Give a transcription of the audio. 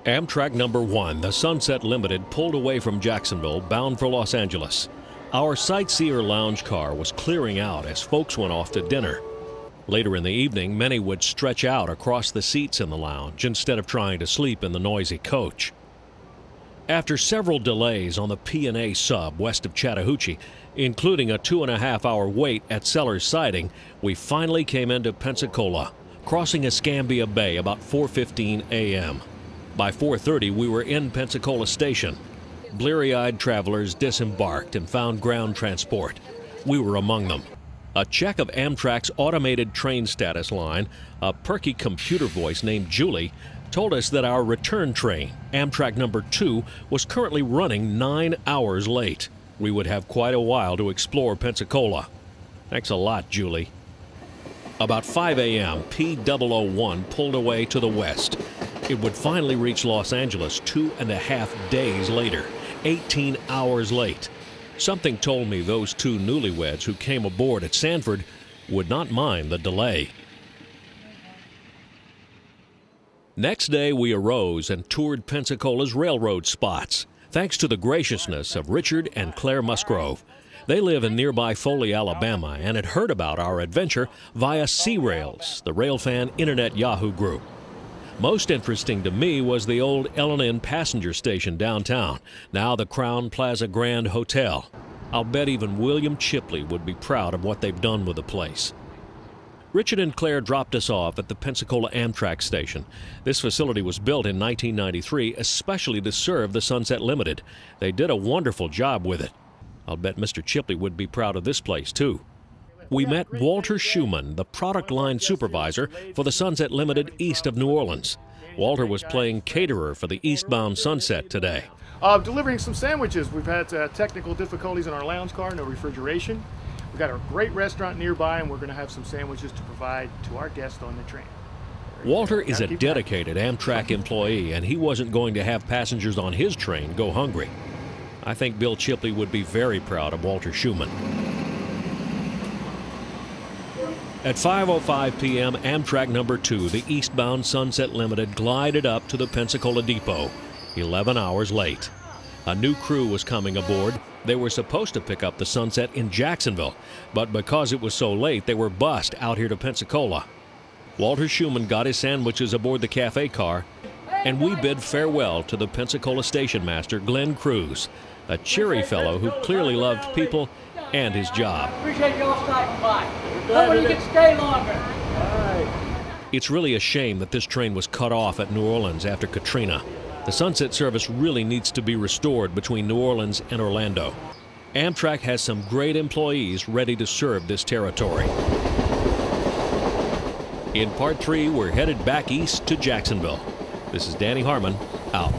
Amtrak number 1, the Sunset Limited, pulled away from Jacksonville, bound for Los Angeles. Our sightseer lounge car was clearing out as folks went off to dinner. Later in the evening, many would stretch out across the seats in the lounge instead of trying to sleep in the noisy coach. After several delays on the P&A sub west of Chattahoochee, including a 2.5-hour wait at Sellers Siding, we finally came into Pensacola, crossing Escambia Bay about 4:15 a.m. By 4:30, we were in Pensacola Station. Bleary-eyed travelers disembarked and found ground transport. We were among them. A check of Amtrak's automated train status line, a perky computer voice named Julie, told us that our return train, Amtrak number 2, was currently running 9 hours late. We would have quite a while to explore Pensacola. Thanks a lot, Julie. About 5 a.m., P001 pulled away to the west. It would finally reach Los Angeles 2.5 days later, 18 hours late. Something told me those two newlyweds who came aboard at Sanford would not mind the delay. Next day, we arose and toured Pensacola's railroad spots, thanks to the graciousness of Richard and Claire Musgrove. They live in nearby Foley, Alabama, and had heard about our adventure via C-Rails, the railfan internet Yahoo group. Most interesting to me was the old L&N passenger station downtown, now the Crowne Plaza Grande Hotel. I'll bet even William Chipley would be proud of what they've done with the place. Richard and Claire dropped us off at the Pensacola Amtrak station. This facility was built in 1993 especially to serve the Sunset Limited. They did a wonderful job with it. I'll bet Mr. Chipley would be proud of this place, too. We met Walter Schumann, the product line supervisor for the Sunset Limited east of New Orleans. Walter was playing caterer for the eastbound Sunset today. Delivering some sandwiches. We've had technical difficulties in our lounge car, no refrigeration. We've got a great restaurant nearby, and we're going to have some sandwiches to provide to our guests on the train. Walter is a dedicated Amtrak employee, and he wasn't going to have passengers on his train go hungry. I think Bill Chipley would be very proud of Walter Schumann. At 5:05 p.m., Amtrak number 2, the eastbound Sunset Limited, glided up to the Pensacola depot, 11 hours late. A new crew was coming aboard. They were supposed to pick up the Sunset in Jacksonville, but because it was so late, they were bussed out here to Pensacola. Walter Schumann got his sandwiches aboard the cafe car, and we bid farewell to the Pensacola station master, Glenn Cruz, a cheery fellow who clearly loved people and his job. Appreciate y'all stopping by. Hopefully you can stay longer. All right. It's really a shame that this train was cut off at New Orleans after Katrina. The Sunset service really needs to be restored between New Orleans and Orlando. Amtrak has some great employees ready to serve this territory. In Part 3, we're headed back east to Jacksonville. This is Danny Harmon, out.